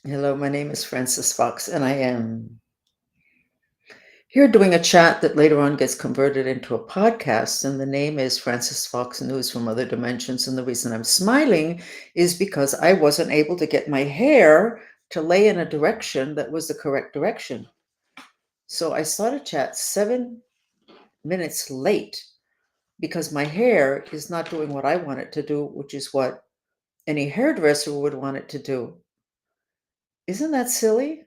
Hello, my name is Francis Fox, and I am here doing a chat that later on gets converted into a podcast. And the name is Francis Fox News from Other Dimensions. And the reason I'm smiling is because I wasn't able to get my hair to lay in a direction that was the correct direction. So I started chat 7 minutes late because my hair is not doing what I want it to do, which is what any hairdresser would want it to do. Isn't that silly?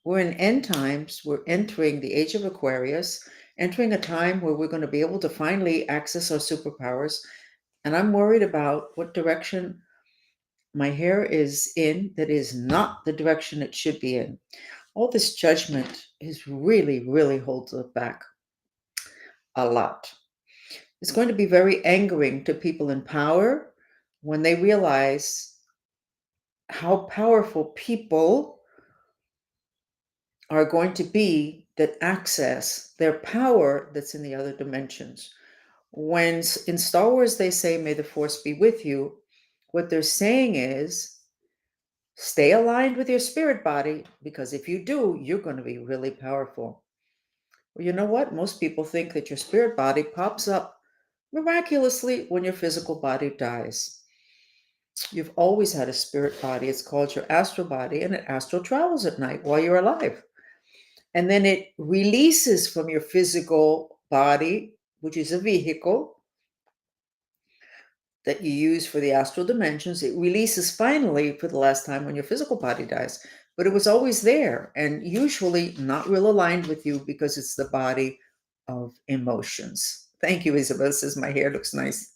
We're in end times. We're entering the age of Aquarius, entering a time where we're going to be able to finally access our superpowers. And I'm worried about what direction my hair is in that is not the direction it should be in. All this judgment is really holds us back a lot. It's going to be very angering to people in power when they realize how powerful people are going to be that access their power that's in the other dimensions. When in Star Wars they say, May the Force be with you, what they're saying is, stay aligned with your spirit body, because if you do, you're going to be really powerful. Well, you know what? Most people think that your spirit body pops up miraculously when your physical body dies. You've always had a spirit body. It's called your astral body, and it astral travels at night while you're alive. And then it releases from your physical body, which is a vehicle that you use for the astral dimensions. It releases finally for the last time when your physical body dies. But it was always there and usually not real aligned with you because it's the body of emotions. Thank you, Isabel. Says my hair looks nice.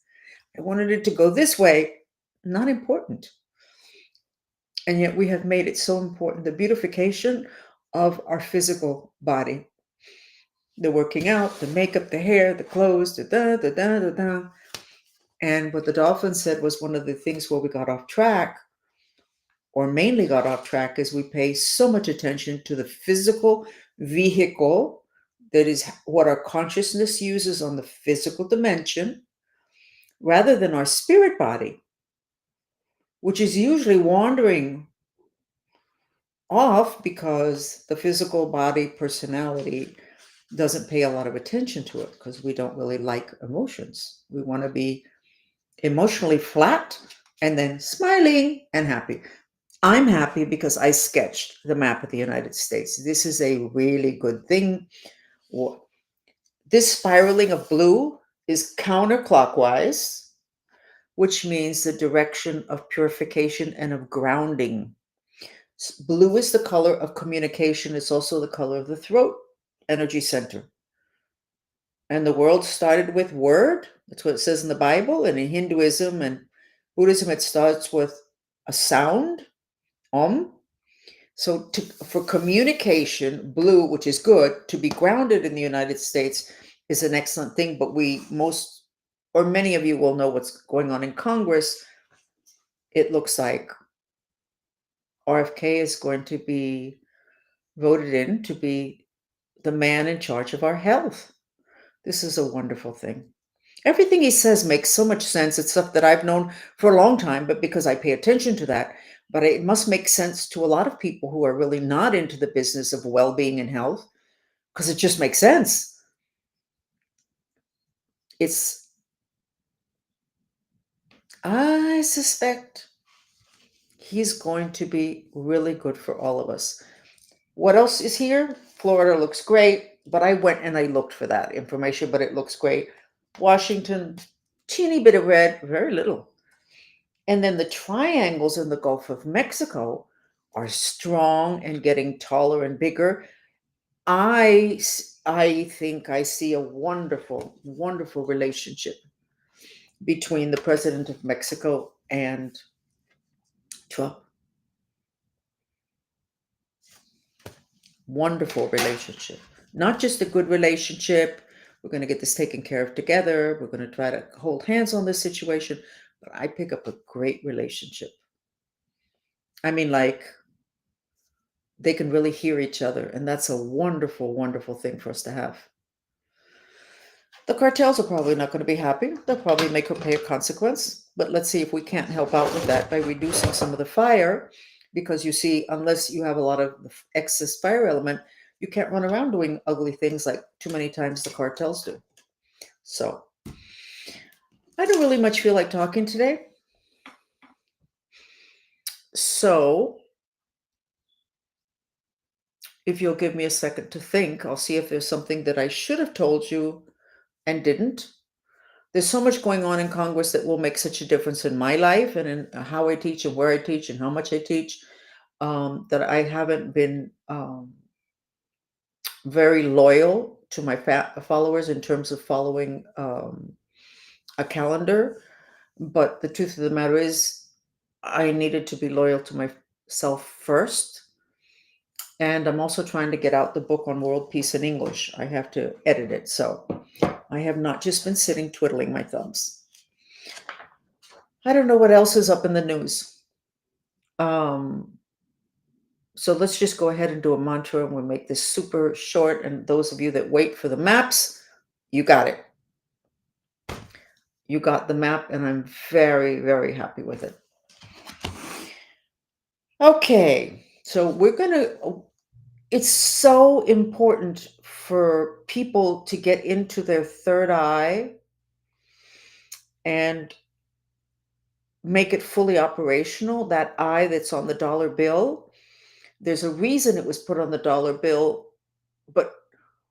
I wanted it to go this way. Not important. And yet we have made it so important. The beautification of our physical body, the working out, the makeup, the hair, the clothes, the da da da da da. And what the dolphin said was one of the things where we got off track, or mainly got off track, is we pay so much attention to the physical vehicle that is what our consciousness uses on the physical dimension, rather than our spirit body, which is usually wandering off because the physical body personality doesn't pay a lot of attention to it because we don't really like emotions. We want to be emotionally flat and then smiling and happy. I'm happy because I sketched the map of the United States. This is a really good thing. This spiraling of blue is counterclockwise, which means the direction of purification and of grounding. Blue is the color of communication. It's also the color of the throat energy center. And the world started with word. That's what it says in the Bible. And in Hinduism and Buddhism, it starts with a sound, om. So for communication, blue, which is good, to be grounded in the United States is an excellent thing. But most, or many of you will know what's going on in Congress. It looks like RFK is going to be voted in to be the man in charge of our health. This is a wonderful thing. Everything he says makes so much sense. It's stuff that I've known for a long time, but because I pay attention to that, but it must make sense to a lot of people who are really not into the business of well-being and health, because it just makes sense. It's, I suspect he's going to be really good for all of us. What else is here? Florida looks great, but I went and I looked for that information, but it looks great. Washington, teeny bit of red, very little. And then the triangles in the Gulf of Mexico are strong and getting taller and bigger. I think I see a wonderful relationship between the president of Mexico and Trump. Wonderful relationship. Not just a good relationship. We're going to get this taken care of together. We're going to try to hold hands on this situation. But I pick up a great relationship. I mean, like, they can really hear each other. And that's a wonderful thing for us to have. The cartels are probably not going to be happy. They'll probably make her pay a consequence. But let's see if we can't help out with that by reducing some of the fire because you see, unless you have a lot of the excess fire element, you can't run around doing ugly things like too many times the cartels do. So I don't really much feel like talking today. So if you'll give me a second to think, I'll see if there's something that I should have told you and didn't. There's so much going on in Congress that will make such a difference in my life and in how I teach and where I teach and how much I teach, that I haven't been very loyal to my followers in terms of following a calendar. But the truth of the matter is, I needed to be loyal to myself first. And I'm also trying to get out the book on world peace in English. I have to edit it. So I have not just been sitting twiddling my thumbs. I don't know what else is up in the news. So let's just go ahead and do a mantra, and we'll make this super short. And those of you that wait for the maps, you got it. You got the map, and I'm very, very happy with it. Okay, so we're going to, it's so important for people to get into their third eye and make it fully operational. That eye that's on the dollar bill, there's a reason it was put on the dollar bill, but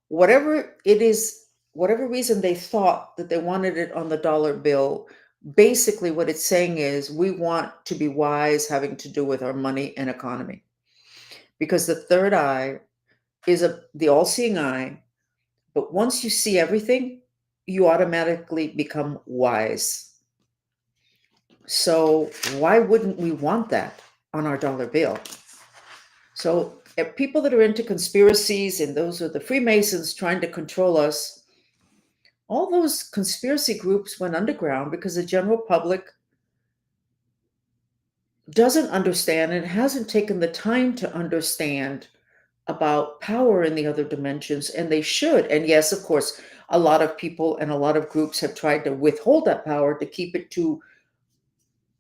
whatever it is, whatever reason they thought that they wanted it on the dollar bill, basically what it's saying is we want to be wise having to do with our money and economy. Because the third eye is the all-seeing eye, but once you see everything, you automatically become wise. So why wouldn't we want that on our dollar bill? So people that are into conspiracies, and those are the Freemasons trying to control us, all those conspiracy groups went underground because the general public doesn't understand and hasn't taken the time to understand about power in the other dimensions, and they should. And yes, of course, a lot of people and a lot of groups have tried to withhold that power to keep it to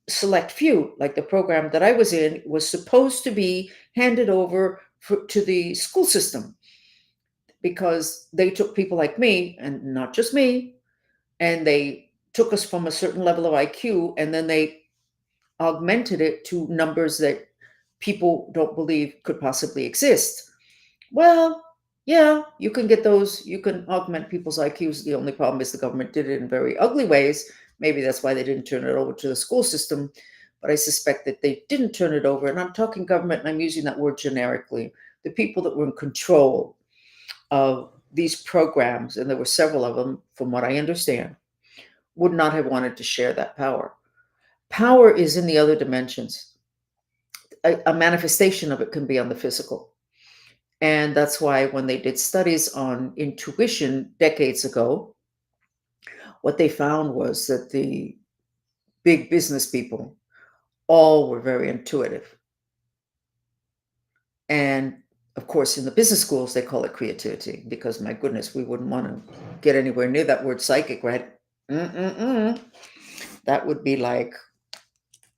select few. Like the program that I was in was supposed to be handed over to the school system, because they took people like me, and not just me, and they took us from a certain level of IQ, and then they augmented it to numbers that people don't believe could possibly exist. Well, yeah, you can get those, you can augment people's IQs. The only problem is the government did it in very ugly ways. Maybe that's why they didn't turn it over to the school system. But I suspect that they didn't turn it over. And I'm talking government, and I'm using that word generically. The people that were in control of these programs, and there were several of them, from what I understand, would not have wanted to share that power. Power is in the other dimensions. A manifestation of it can be on the physical. And that's why when they did studies on intuition decades ago, what they found was that the big business people all were very intuitive. And of course, in the business schools, they call it creativity, because my goodness, we wouldn't want to get anywhere near that word psychic, right? That would be like,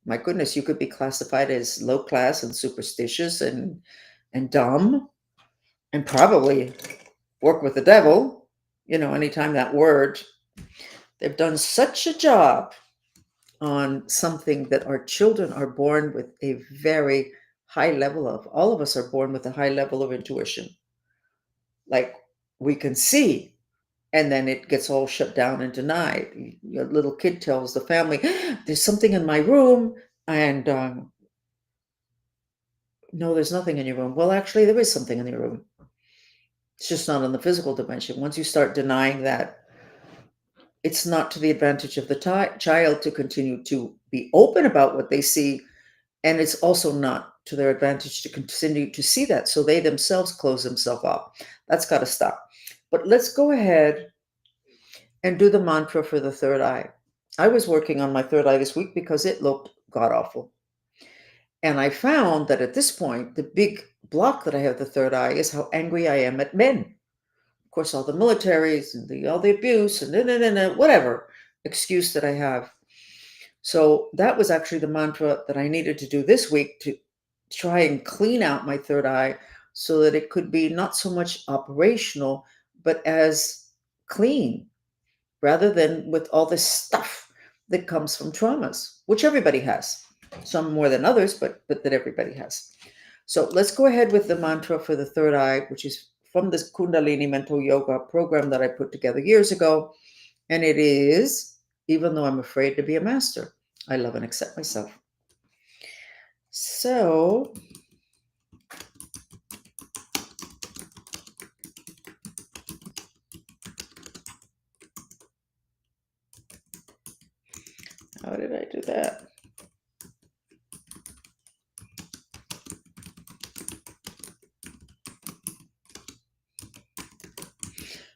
my goodness, you could be classified as low class and superstitious and dumb, and probably work with the devil. Anytime that word, they've done such a job on something that our children are born with a very high level of. All of us are born with a high level of intuition. Like, we can see, and then it gets all shut down and denied. Your little kid tells the family, there's something in my room, and no, there's nothing in your room. Well, actually, there is something in your room. It's just not in the physical dimension. Once you start denying that, it's not to the advantage of the child to continue to be open about what they see, and it's also not to their advantage to continue to see that, so they themselves close themselves up. That's got to stop. But let's go ahead and do the mantra for the third eye. I was working on my third eye this week because it looked god-awful. And I found that at this point, the big block that I have the third eye is how angry I am at men. Of course, all the militaries and all the abuse and whatever excuse that I have. So that was actually the mantra that I needed to do this week to try and clean out my third eye so that it could be not so much operational, but as clean, rather than with all this stuff that comes from traumas, which everybody has, some more than others, but that everybody has. So let's go ahead with the mantra for the third eye, which is from this Kundalini mental yoga program that I put together years ago. And it is, even though I'm afraid to be a master, I love and accept myself. So how did I do that?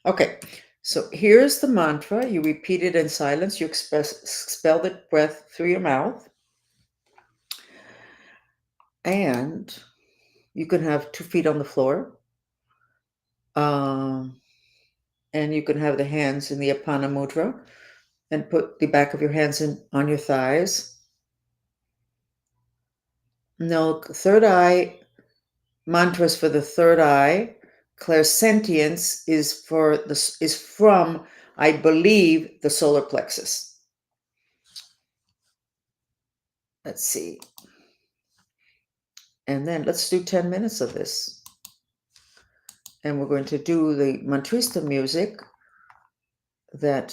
Okay, so here's the mantra. You repeat it in silence. You expel the breath through your mouth. And you can have 2 feet on the floor. And you can have the hands in the Apana Mudra and put the back of your hands on your thighs. No, third eye mantras for the third eye. Clairsentience is from, I believe, the solar plexus. Let's see. And then let's do 10 minutes of this. And we're going to do the mantrista music that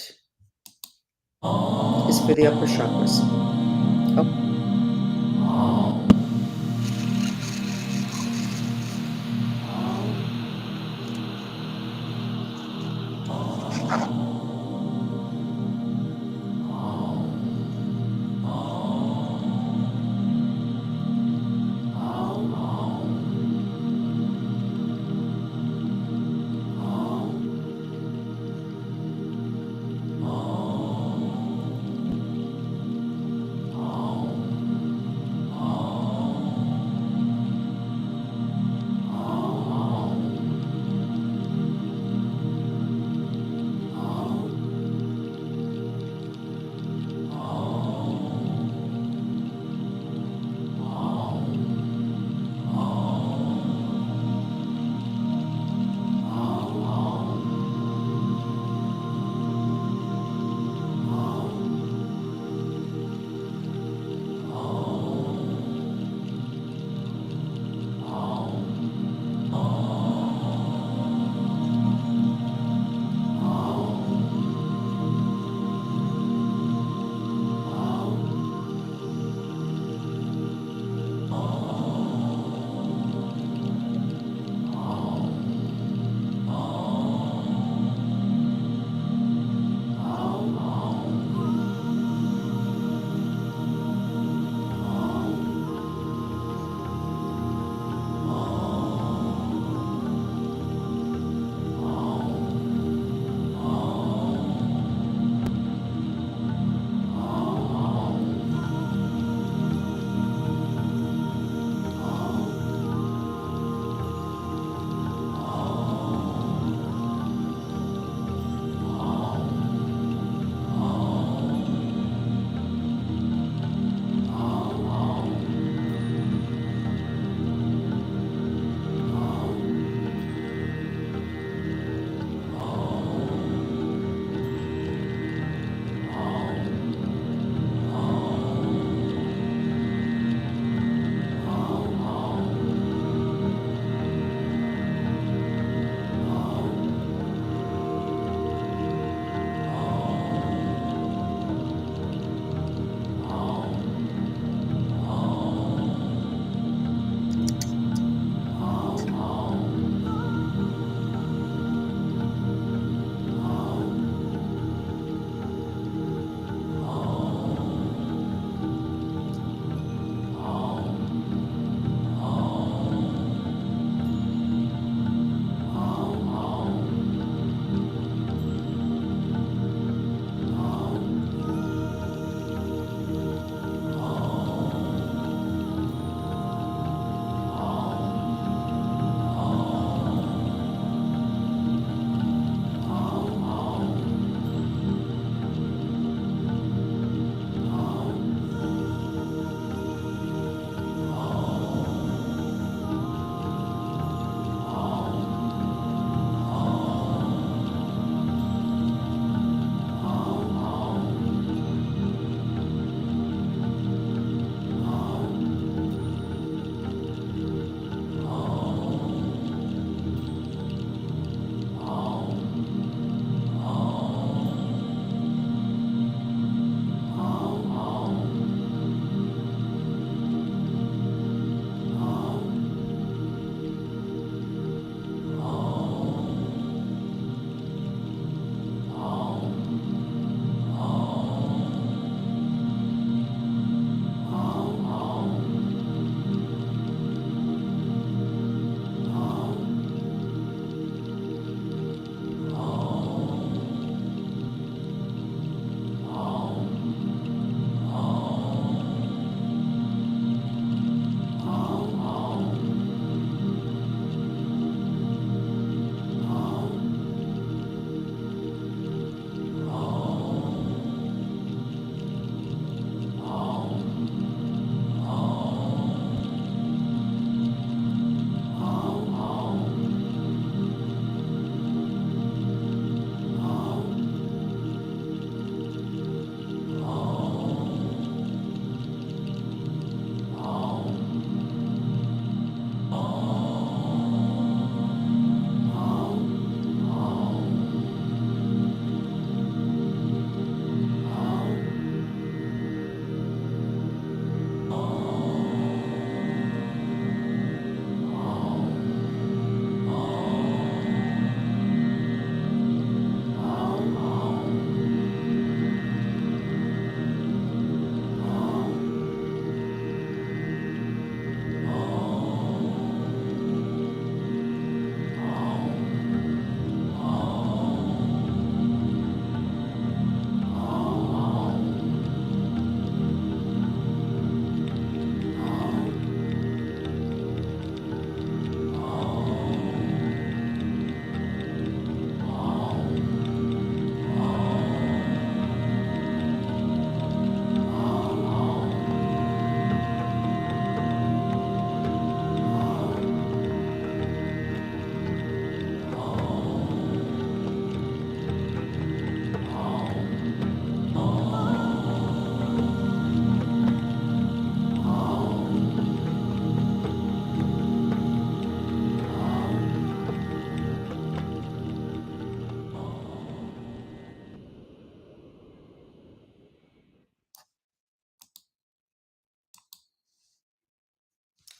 is for the upper chakras. Oh.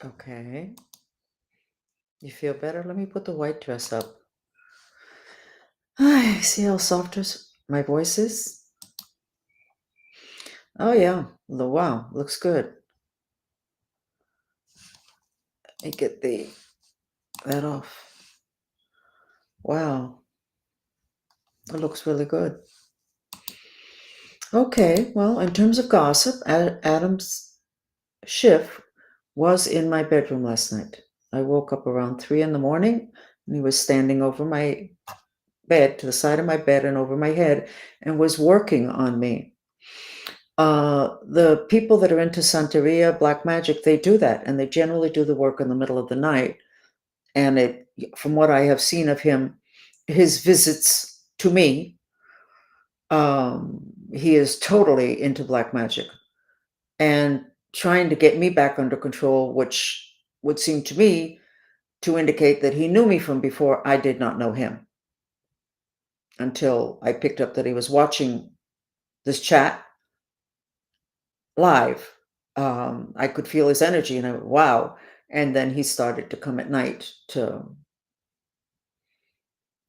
Okay. You feel better? Let me put the white dress up. See how soft my voice is? Oh, yeah. Wow. Looks good. Let me get that off. Wow. It looks really good. Okay. Well, in terms of gossip, Adam's Schiff was in my bedroom last night. I woke up around 3 in the morning and he was standing over my bed, to the side of my bed and over my head, and was working on me. The people that are into Santeria, black magic, they do that, and they generally do the work in the middle of the night. And from what I have seen of him, his visits to me, he is totally into black magic and trying to get me back under control, which would seem to me to indicate that he knew me from before I did not know him, until I picked up that he was watching this chat live. I could feel his energy and I went, wow. And then he started to come at night to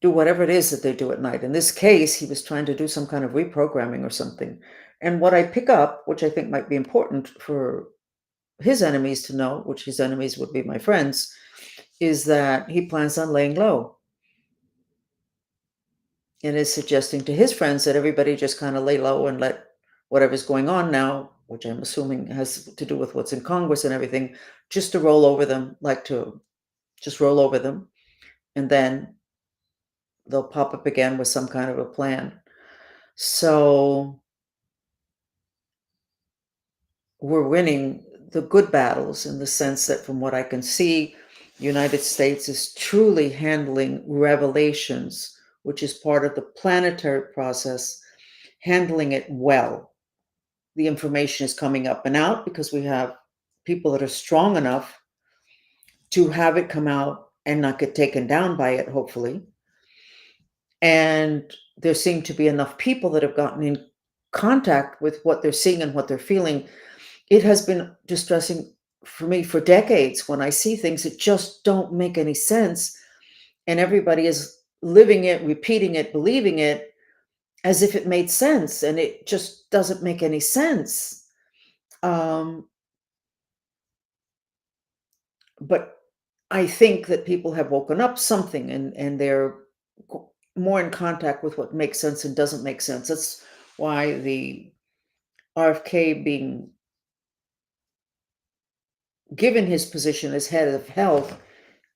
do whatever it is that they do at night. In this case, he was trying to do some kind of reprogramming or something. And what I pick up, which I think might be important for his enemies to know, which his enemies would be my friends, is that he plans on laying low and is suggesting to his friends that everybody just kind of lay low and let whatever's going on now, which I'm assuming has to do with what's in Congress and everything, just to roll over them, like to just roll over them. And then they'll pop up again with some kind of a plan. So we're winning the good battles in the sense that, from what I can see, the United States is truly handling revelations, which is part of the planetary process, handling it well. The information is coming up and out because we have people that are strong enough to have it come out and not get taken down by it, hopefully. And there seem to be enough people that have gotten in contact with what they're seeing and what they're feeling. It has been distressing for me for decades when I see things that just don't make any sense, and everybody is living it, repeating it, believing it as if it made sense, and it just doesn't make any sense. Um, but I think that people have woken up something, and they're more in contact with what makes sense and doesn't make sense. That's why the RFK being given his position as head of health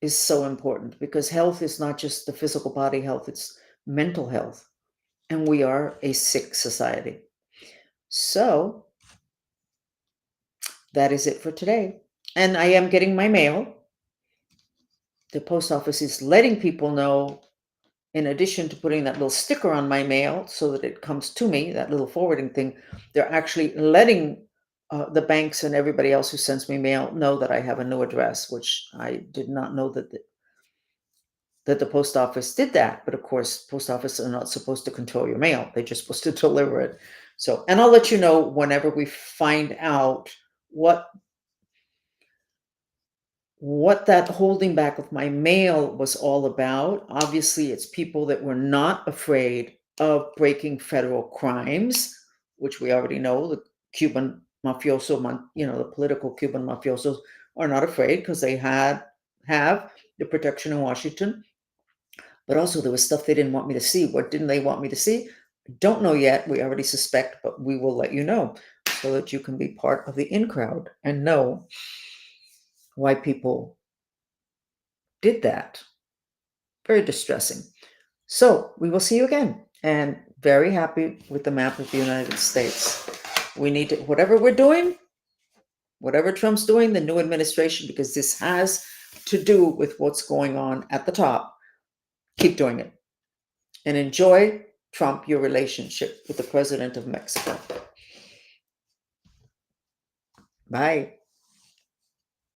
is so important, because health is not just the physical body health, it's mental health. And we are a sick society. So that is it for today. And I am getting my mail. The post office is letting people know, in addition to putting that little sticker on my mail so that it comes to me, that little forwarding thing, they're actually letting the banks and everybody else who sends me mail know that I have a new address, which I did not know that the post office did that. But of course, post offices are not supposed to control your mail. They're just supposed to deliver it. So, and I'll let you know whenever we find out what that holding back of my mail was all about. Obviously, it's people that were not afraid of breaking federal crimes, which we already know the Cuban mafioso, the political Cuban mafiosos are not afraid because they have the protection in Washington. But also there was stuff they didn't want me to see. What didn't they want me to see? Don't know yet. We already suspect, but we will let you know so that you can be part of the in crowd and know why people did that. Very distressing. So we will see you again, and very happy with the map of the United States. We need to, whatever we're doing, whatever Trump's doing, the new administration, because this has to do with what's going on at the top. Keep doing it. And enjoy, Trump, your relationship with the president of Mexico. Bye.